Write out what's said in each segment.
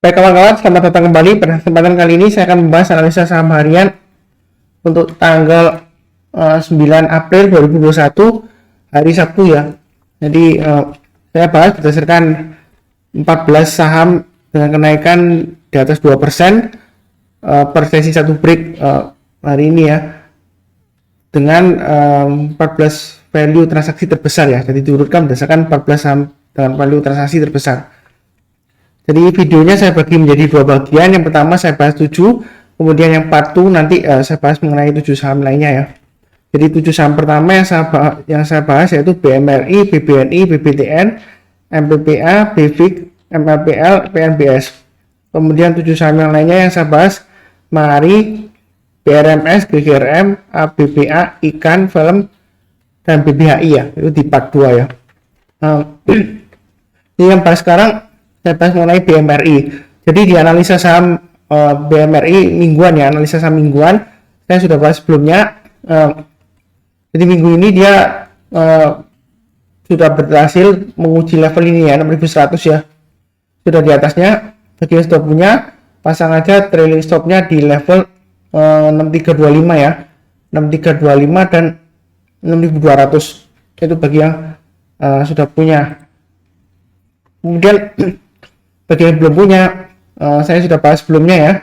Baik kawan-kawan, selamat datang kembali. Pada kesempatan kali ini saya akan membahas analisa saham harian untuk tanggal 9 April 2021 hari Sabtu ya. Jadi saya bahas berdasarkan 14 saham dengan kenaikan di atas 2% per sesi satu break hari ini ya. Dengan 14 value transaksi terbesar ya. Jadi diurutkan berdasarkan 14 saham dengan value transaksi terbesar. Jadi videonya saya bagi menjadi dua bagian. Yang pertama saya bahas 7, kemudian yang part 2 nanti saya bahas mengenai 7 saham lainnya ya. Jadi 7 saham pertama yang saya bahas yaitu BMRI, BBNI, BBTN, MPPA, BVIK, MLPL, PNBS. Kemudian 7 saham yang lainnya yang saya bahas MARI, BRMS, GGRM, ABBA, Ikan, Film, dan BBHI ya. Itu di part 2 ya. Ini yang bahas sekarang saya bahas mengenai BMRI. Jadi di analisa saham BMRI mingguan ya, analisa saham mingguan saya sudah bahas sebelumnya. Jadi minggu ini dia sudah berhasil menguji level ini ya, 6100 ya, sudah di atasnya. Bagi yang sudah punya, pasang aja trailing stopnya di level 6325 ya, 6325 dan 6200. Itu bagi yang sudah punya. Kemudian bagi yang belum punya, saya sudah bahas sebelumnya ya.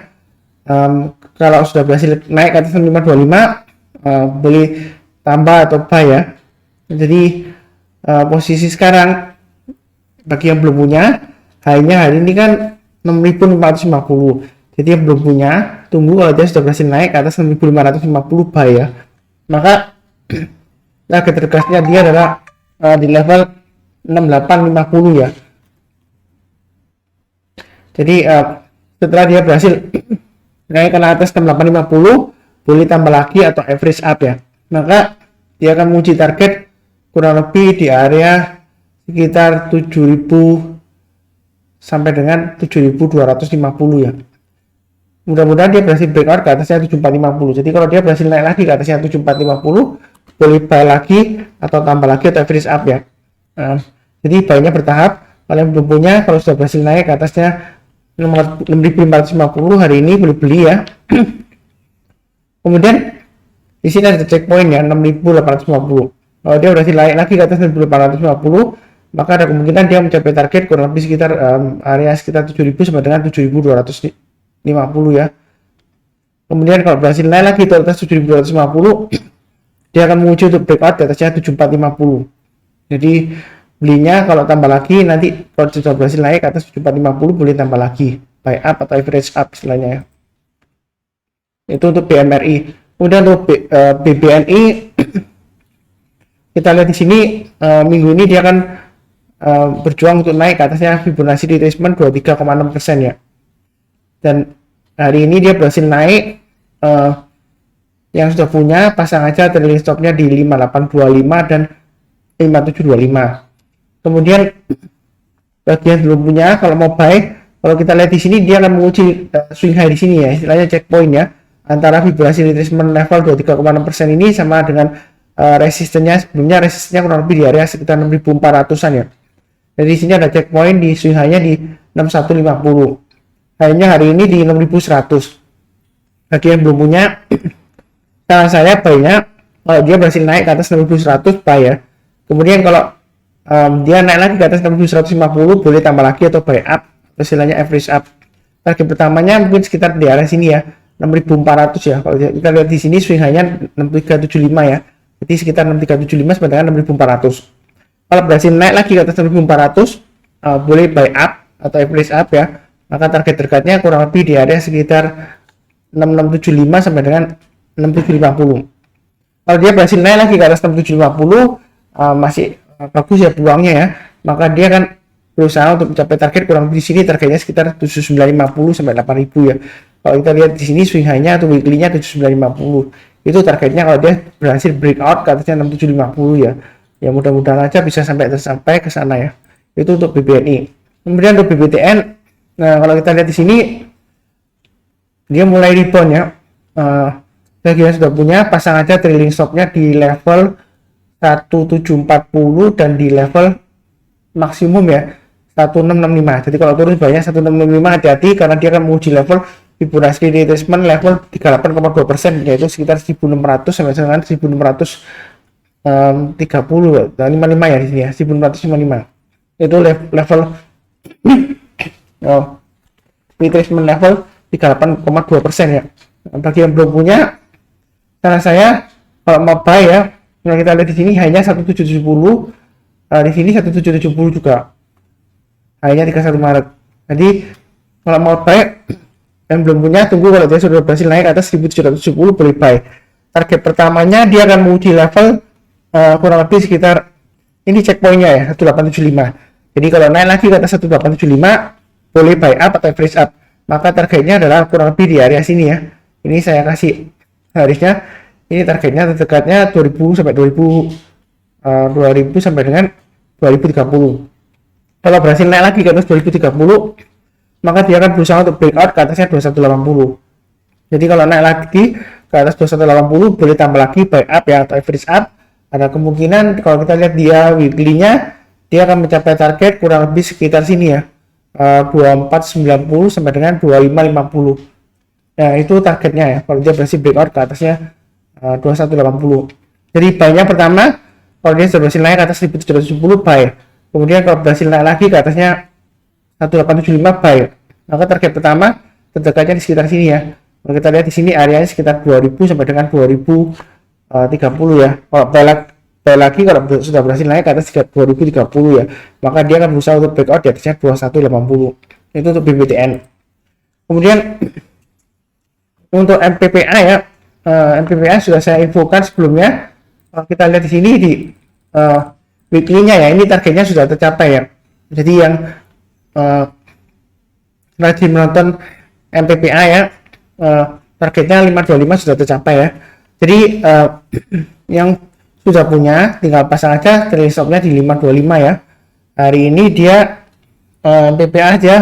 Kalau sudah berhasil naik ke atas 525, beli tambah atau buy ya. Jadi posisi sekarang bagi yang belum punya, hanya hari ini kan 6.550. Jadi yang belum punya, tunggu kalau dia sudah berhasil naik ke atas 6.550 buy ya. Maka target terdegasnya dia adalah di level 6850 ya. Jadi setelah dia berhasil naik ke atas 6850, boleh tambah lagi atau average up ya. Maka dia akan menguji target kurang lebih di area sekitar 7.000 sampai dengan 7.250 ya. Mudah-mudahan dia berhasil breakout ke atasnya 7450. Jadi kalau dia berhasil naik lagi ke atasnya 7450, boleh buy lagi atau tambah lagi atau average up ya. Jadi buy-nya bertahap. Kalau yang belum punya, kalau sudah berhasil naik ke atasnya 6.550 hari ini boleh beli ya. Kemudian di sini ada checkpoint ya, 6.850. Kalau dia berhasil naik lagi ke atas 6.850, maka ada kemungkinan dia mencapai target kurang lebih sekitar area sekitar 7.000 sampai dengan 7.250 ya. Kemudian kalau berhasil naik lagi ke atas 7.250, dia akan menguji untuk breakout di atasnya 7.450. Jadi belinya kalau tambah lagi nanti kalau sudah berhasil naik ke atas 7450 boleh tambah lagi, buy up atau average up istilahnya ya. Itu untuk BMRI. Kemudian untuk BBNI kita lihat di sini minggu ini dia akan berjuang untuk naik ke atasnya Fibonacci retracement 23,6% ya. Dan hari ini dia berhasil naik. Yang sudah punya pasang aja trailing stopnya di 5825 dan 5725. Kemudian bagian belum punya, kalau mau buy, kalau kita lihat di sini dia akan menguji swing high di sini ya, istilahnya checkpoint ya, antara Fibonacci retracement level 23,6% ini sama dengan resistennya sebelumnya. Resistennya kurang lebih di area sekitar 6.400an ya. Jadi di sini ada checkpoint di swing high-nya di 6150. Hanya hari ini di 6100. Bagi yang belum punya, saran saya buy-nya kalau dia berhasil naik ke atas 6100 buy ya. Kemudian kalau dia naik lagi ke atas 6150 boleh tambah lagi atau buy up, istilahnya average up. Target pertamanya mungkin sekitar di area sini ya, 6400 ya. Kalau kita lihat di sini swing hanya 6375 ya. Jadi sekitar 6375 sampai dengan 6400. Kalau berhasil naik lagi ke atas 6400, boleh buy up atau average up ya. Maka target dekatnya kurang lebih di area sekitar 6675 sampai dengan 6750. Kalau dia berhasil naik lagi ke atas 6750, masih bagus ya peluangnya ya, maka dia akan berusaha untuk mencapai target kurang lebih di sini, targetnya sekitar 7950 sampai 8000 ya. Kalau kita lihat di sini swing high-nya atau weekly-nya 7950, itu targetnya kalau dia berhasil breakout ke atasnya 6750 ya. Ya mudah-mudahan aja bisa sampai ke sana ya. Itu untuk BBNI. Kemudian untuk BBTN, nah kalau kita lihat di sini dia mulai rebound ya. Bagi yang sudah punya, pasang aja trailing stopnya di level 1740 dan di level maksimum ya 1665. Jadi kalau turun banyak 1665, hati-hati karena dia akan menguji level Fibonacci retracement level 38,2%, yaitu sekitar 1600 sampai dengan 1630, 55 ya di sini ya, 1655. Itu level retracement level 38,2% ya. Bagi yang belum punya, karena saya kalau mau buy ya, yang kita lihat di sini hanya 1770, di sini 1770 juga, hanya 31 Maret. Jadi kalau mau buy dan belum punya, tunggu kalau dia sudah berhasil naik ke atas 1770 boleh buy. Target pertamanya dia akan menguji level kurang lebih sekitar ini checkpointnya ya 1875. Jadi kalau naik lagi ke atas 1875 boleh buy up atau average up. Maka targetnya adalah kurang lebih di area sini ya. Ini saya kasih harusnya ini targetnya terdekatnya 2000 sampai 2000 sampai dengan 2030. Kalau berhasil naik lagi ke atas 2030, maka dia akan berusaha untuk breakout ke atasnya 2180. Jadi kalau naik lagi ke atas 2180 boleh tambah lagi buy up ya atau average up. Ada kemungkinan kalau kita lihat dia weekly-nya, dia akan mencapai target kurang lebih sekitar sini ya, 2490 sampai dengan 2550. Ya itu targetnya ya kalau dia berhasil breakout ke atasnya 2180. Jadi buy-nya pertama kalau dia sudah berhasil naik ke atas 1770 buy. Kemudian kalau berhasil naik lagi ke atasnya 1875 buy. Maka target pertama terdekatnya di sekitar sini ya. Kalau kita lihat di sini areanya sekitar 2000 sampai dengan 2030 ya. Kalau buy lagi kalau sudah berhasil naik ke atas 2030 ya, maka dia akan berusaha untuk breakout di atasnya 2180. Itu untuk BBTN. Kemudian untuk MPPA ya, MPPA sudah saya infokan sebelumnya. Kalau kita lihat di sini di weekly-nya ya, ini targetnya sudah tercapai ya. Jadi yang rajin menonton MPPA ya, targetnya 525 sudah tercapai ya. Jadi yang sudah punya tinggal pasang aja trailing stop-nya di 525 ya. Hari ini dia MPPA aja.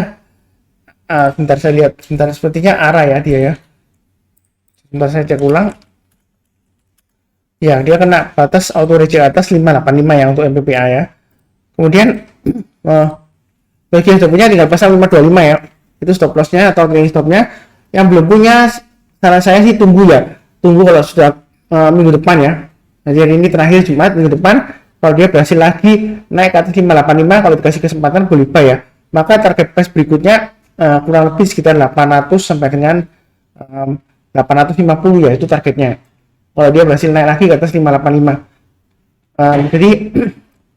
Sebentar saya lihat, sebentar, sepertinya arah ya dia ya. Sebentar saya cek ulang. Ya, dia kena batas auto reject atas 585 ya untuk MPPA ya. Kemudian bagi yang sudah punya tinggal pasang 525 ya. Itu stop loss-nya atau trailing stop-nya. Yang belum punya, saran saya sih tunggu ya. Tunggu kalau sudah minggu depan ya. Jadi hari ini terakhir Jumat, minggu depan kalau dia berhasil lagi naik ke atas 585, kalau dikasih kesempatan boleh buy ya. Maka target price berikutnya kurang lebih sekitar 800 sampai dengan 850 ya, itu targetnya. Kalau dia berhasil naik lagi ke atas 585. Jadi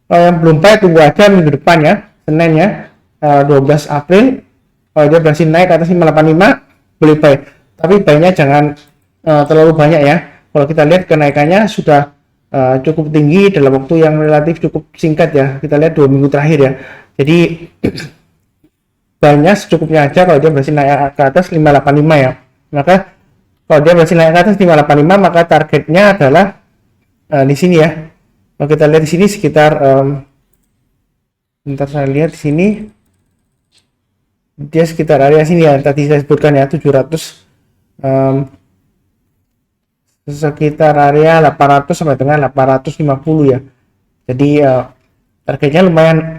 kalau yang belum buy tunggu aja minggu depan ya, Senin ya, 12 April. Kalau dia berhasil naik ke atas 585 boleh buy. Tapi buy-nya jangan terlalu banyak ya. Kalau kita lihat kenaikannya sudah cukup tinggi dalam waktu yang relatif cukup singkat ya. Kita lihat 2 minggu terakhir ya. Jadi banyak secukupnya aja kalau dia berhasil naik ke atas 585 ya. Maka kalau dia berhasil naik ke atas 585 maka targetnya adalah di sini ya. Kalau kita lihat di sini sekitar bentar saya lihat di sini dia sekitar area sini ya, tadi saya sebutkan ya 700 sekitar area 800 sampai dengan 850 ya. Jadi targetnya lumayan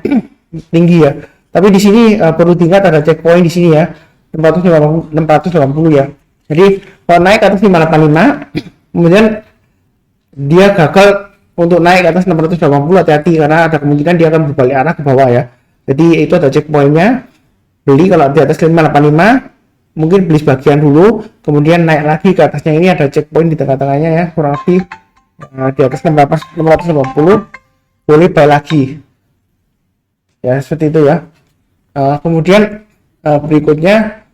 tinggi ya. Tapi di sini perlu diingat ada checkpoint di sini ya, 680 ya. Jadi kalau naik ke atas 585 kemudian dia gagal untuk naik ke atas 680, hati-hati karena ada kemungkinan dia akan berbalik arah ke bawah ya. Jadi itu ada checkpointnya. Beli kalau di atas 585 mungkin beli sebagian dulu, kemudian naik lagi ke atasnya. Ini ada checkpoint di tengah-tengahnya ya, kurang lebih di atas 650 boleh buy lagi ya, seperti itu ya. Kemudian berikutnya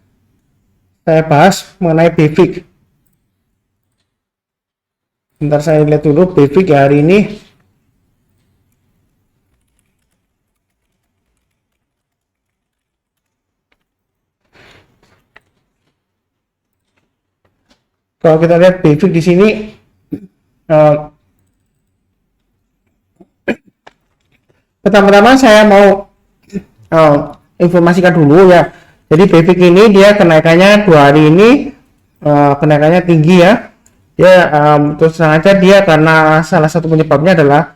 saya bahas mengenai BVIX. Bentar saya lihat dulu BVIX ya hari ini. Kalau kita lihat BVIX di sini pertama-tama saya mau informasikan dulu ya. Jadi BVIX ini dia kenaikannya 2 hari ini kenaikannya tinggi ya. Dia terus saja dia karena salah satu penyebabnya adalah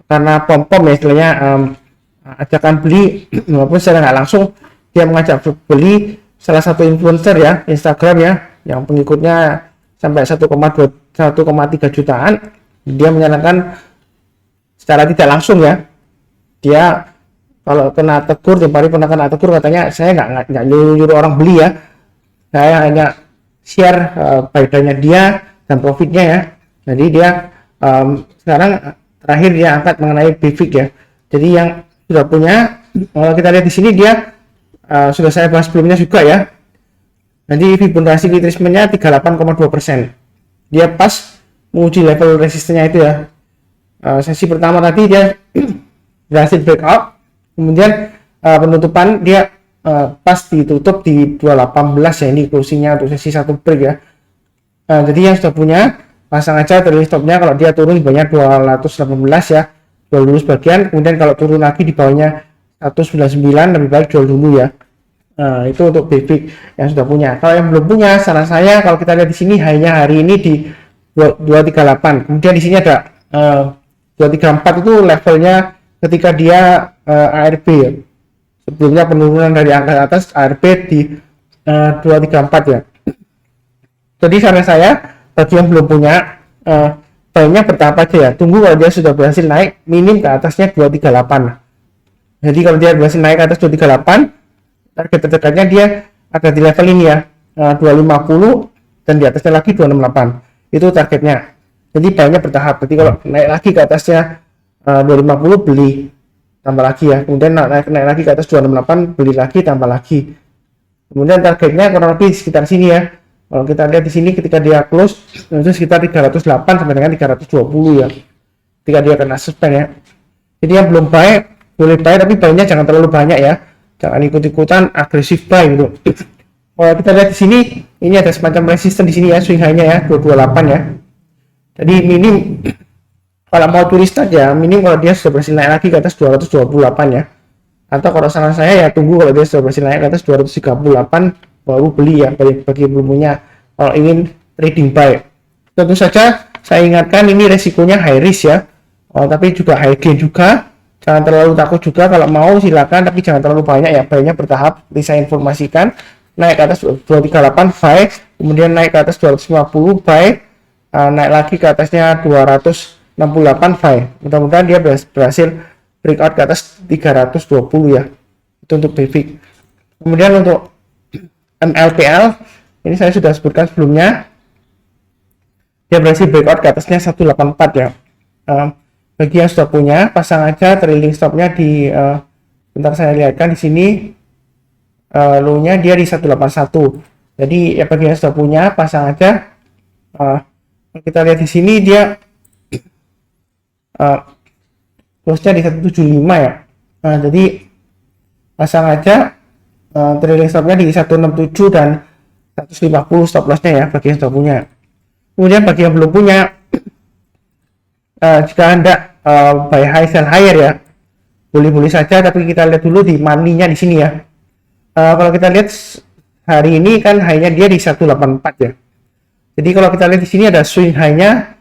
karena pom-pom ya istilahnya, ajakan beli walaupun secara nggak langsung dia mengajak beli salah satu influencer ya Instagram ya yang pengikutnya sampai 1,3 jutaan. Dia menyarankan secara tidak langsung ya, dia kalau kena tegur, tiap hari pernah kena tegur, katanya saya nggak nyuruh orang beli ya, saya hanya share faedahnya dia dan profitnya ya. Jadi dia sekarang terakhir dia angkat mengenai BVIC ya. Jadi yang sudah punya, kalau kita lihat di sini dia sudah saya bahas sebelumnya juga ya. Nanti Fibonacci retracement-nya 38,2%. Dia pas menguji level resistennya itu ya. Sesi pertama tadi dia berhasil breakout, kemudian penutupan dia pas ditutup di 218 ya, ini closingnya untuk sesi satu break ya. Jadi yang sudah punya pasang aja trailing stopnya, kalau dia turun di bawahnya 218 ya, jual dulu sebagian, kemudian kalau turun lagi di bawahnya 199 lebih baik jual dulu ya. Itu untuk BVIC yang sudah punya. Kalau yang belum punya, saran saya kalau kita lihat di sini hanya hari ini di 238. Kemudian di sini ada 234 itu levelnya ketika dia ARB ya. Sebelumnya penurunan dari angka atas ARB di 234 ya. Jadi saran saya bagi yang belum punya baiknya bertahap aja ya. Tunggu kalau dia sudah berhasil naik minim ke atasnya 238. Jadi kalau dia berhasil naik ke atas 238, target terdekatnya dia ada di level ini ya, 250 dan di atasnya lagi 268. Itu targetnya. Jadi baiknya bertahap. Jadi kalau naik lagi ke atasnya 250 beli tambah lagi ya. Kemudian naik lagi ke atas 268 beli lagi tambah lagi. Kemudian targetnya kurang lebih sekitar sini ya. Kalau kita lihat di sini ketika dia close itu sekitar 308 sampai dengan 320 ya. Ketika dia kena suspend ya. Jadi yang belum buy boleh buy, tapi buynya jangan terlalu banyak ya. Jangan ikut-ikutan agresif buy gitu. Kalau kita lihat di sini, ini ada semacam resisten di sini ya, swing high-nya ya 228 ya. Jadi minim kalau mau tulis saja, minim kalau dia sudah berhasil naik lagi ke atas 228 ya. Atau kalau saran saya ya tunggu kalau dia sudah berhasil naik ke atas 238 baru beli ya, bagi yang belum punya kalau ingin trading buy. Tentu saja saya ingatkan ini resikonya high risk ya. Tapi juga high gain juga. Jangan terlalu takut juga, kalau mau silakan, tapi jangan terlalu banyak ya, baiknya bertahap. Seperti saya informasikan, naik ke atas 238 buy, kemudian naik ke atas 250 buy, naik lagi ke atasnya 268 buy. Mudah-mudahan dia berhasil breakout ke atas 320 ya. Itu untuk BVIC. Kemudian untuk MLPL, ini saya sudah sebutkan sebelumnya, dia berhasil breakout ke atasnya 184 ya. Bagi yang sudah punya, pasang aja trailing stopnya di bentar saya lihatkan di sini, low-nya dia di 181. Jadi ya bagi yang sudah punya, pasang aja. Kita lihat di sini dia close-nya di 175 ya. Jadi pasang aja trailing stopnya di 167 dan 150 stop loss-nya ya bagi yang sudah punya. Kemudian bagi yang belum punya, jika Anda buy high sell higher ya, boleh-boleh saja, tapi kita lihat dulu di money-nya di sini ya. Kalau kita lihat hari ini kan high-nya dia di 184 ya. Jadi kalau kita lihat di sini ada swing high-nya,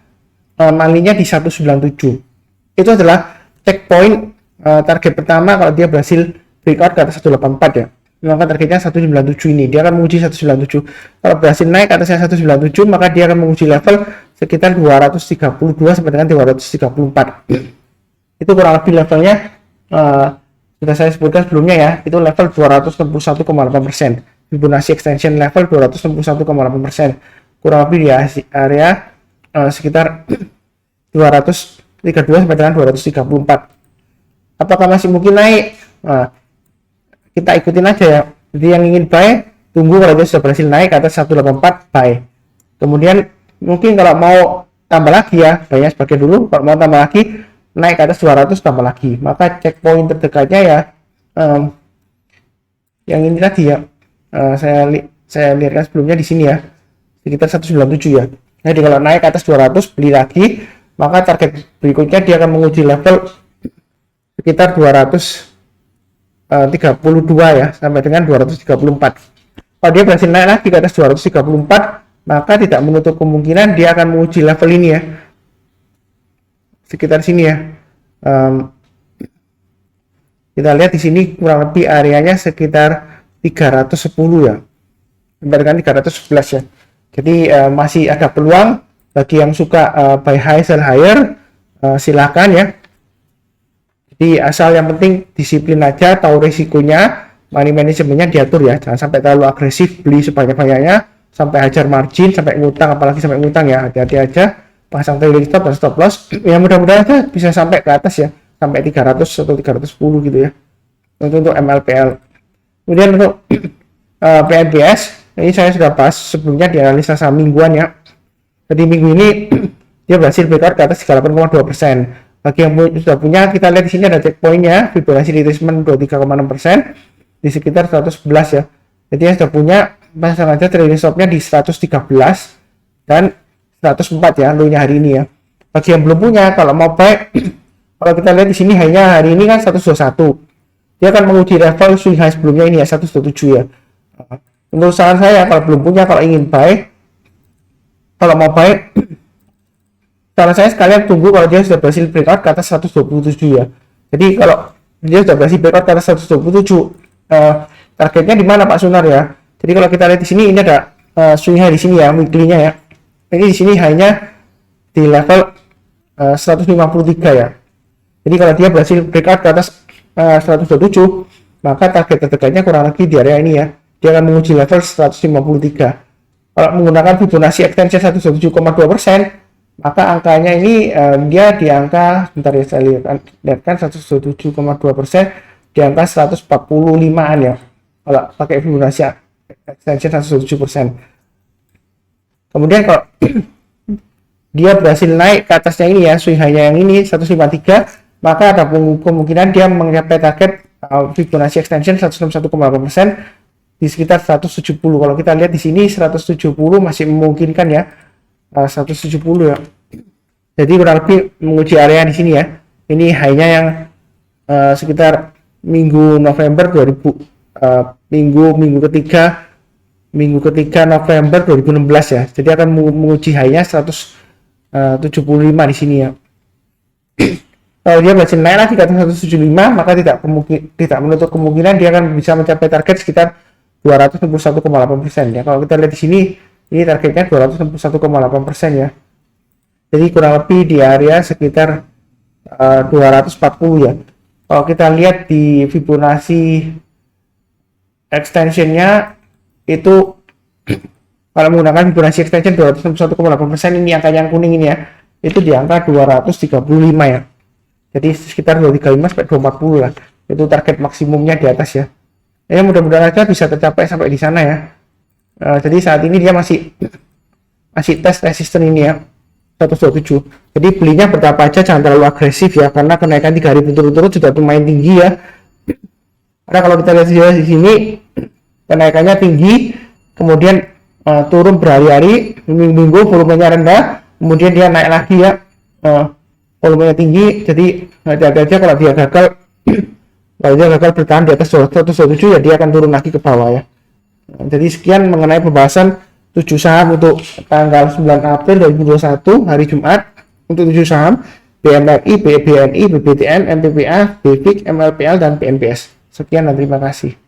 money-nya di 197. Itu adalah checkpoint target pertama kalau dia berhasil breakout ke atas 184 ya. Maka targetnya 197 ini, dia akan menguji 197. Kalau berhasil naik ke atasnya 197, maka dia akan menguji level sekitar 232 sampai dengan 234. Itu kurang lebih levelnya sudah saya sebutkan sebelumnya ya, itu level 261,8%. Fibonacci extension level 261,8%. Kurang lebih di area sekitar 232 sampai dengan 234. Apakah masih mungkin naik? Kita ikutin aja ya. Jadi yang ingin buy, tunggu kalau dia sudah berhasil naik ke atas 184 buy. Kemudian mungkin kalau mau tambah lagi ya, banyak sebagian dulu. Kalau mau tambah lagi, naik ke atas 200 tambah lagi. Maka checkpoint terdekatnya ya yang ini tadi ya, saya lihatkan sebelumnya di sini ya, sekitar 197 ya. Jadi kalau naik ke atas 200 beli lagi, maka target berikutnya dia akan menguji level sekitar 232 ya sampai dengan 234. Kalau dia berhasil naik lagi ke atas 234, maka tidak menutup kemungkinan dia akan menguji level ini ya, sekitar sini ya, Kita lihat di sini kurang lebih areanya sekitar 310 ya, dengan 311 ya. Jadi masih ada peluang bagi yang suka buy high sell higher, silakan ya. Jadi asal yang penting disiplin aja, tahu risikonya, money manajemennya diatur ya, jangan sampai terlalu agresif beli sebanyak-banyaknya sampai hajar margin, sampai ngutang, apalagi sampai ngutang ya, hati-hati aja, pasang trailing stop dan stop loss ya, mudah-mudahan aja bisa sampai ke atas ya, sampai 300 atau 310 gitu ya untuk MLPL. Kemudian untuk PNBS ini saya sudah bahas sebelumnya di analisa saham mingguan ya. Jadi minggu ini dia berhasil breakout ke atas 38,2%. Bagi yang sudah punya, kita lihat di sini ada checkpointnya, Fibonacci retracement 23,6% di sekitar 111 ya. Jadi yang sudah punya, pasang aja trailing stopnya di 113 dan 104 ya, low-nya hari ini ya. Bagi yang belum punya, kalau mau buy, kalau kita lihat di sini hanya hari ini kan 121. Dia akan menguji level swing high sebelumnya ini ya, 127 ya. Menurut saran saya, kalau belum punya, kalau ingin buy, kalau mau buy, saran saya sekalian tunggu kalau dia sudah berhasil breakout ke atas 127 ya. Jadi kalau dia sudah berhasil breakout ke atas 127, targetnya di mana Pak Sunar ya? Jadi kalau kita lihat di sini, ini ada swing high di sini ya, weekly-nya ya. Ini di sini hanya di level 153 ya. Jadi kalau dia berhasil breakout ke atas 127, maka target terdekatnya kurang lebih di area ini ya. Dia akan menguji level 153. Kalau menggunakan Fibonacci extension 117,2%, maka angkanya ini dia di angka, bentar ya saya lihat kan 127,2%, di angka 145an ya kalau pakai Fibonacci extension 117%. Kemudian kalau dia berhasil naik ke atasnya ini ya, swing high-nya yang ini 153, maka ada kemungkinan dia mencapai target Fibonacci extension 161,8% di sekitar 170. Kalau kita lihat di sini 170 masih memungkinkan ya, 170 ya. Jadi kurang lebih menguji area di sini ya. Ini high-nya yang sekitar minggu November 2000, minggu ketiga November 2016 ya. Jadi akan menguji high-nya 175 di sini ya. Kalau dia berhasil naik lagi ke atas 175, maka tidak menutup kemungkinan dia akan bisa mencapai target sekitar 261,8% ya. Kalau kita lihat di sini, ini targetnya 261,8% ya. Jadi kurang lebih di area sekitar 240 ya. Kalau kita lihat di Fibonacci extensionnya itu, kalau menggunakan Fibonacci extension 261,8%, ini angka yang kuning ini ya, itu di angka 235 ya. Jadi sekitar 235 sampai 240 lah. Itu target maksimumnya di atas ya. Ya mudah-mudahan aja bisa tercapai sampai di sana ya. Jadi saat ini dia masih tes resisten ini ya, 127. Jadi belinya bertahap aja, jangan terlalu agresif ya, karena kenaikan 3 hari berturut-turut sudah lumayan tinggi ya. Karena kalau kita lihat di sini kenaikannya tinggi, kemudian turun berhari-hari, minggu-minggu volumenya rendah, kemudian dia naik lagi ya, volumenya tinggi. Jadi hati-hati aja kalau dia gagal kalau dia gagal bertahan di atas 127 ya, dia akan turun lagi ke bawah ya. Jadi sekian mengenai pembahasan 7 saham untuk tanggal 9 April 2021 hari Jumat, untuk 7 saham BMRI, BBNI, BBTN, MPPA, BFIK, MLPL, dan PNBS. Sekian dan terima kasih.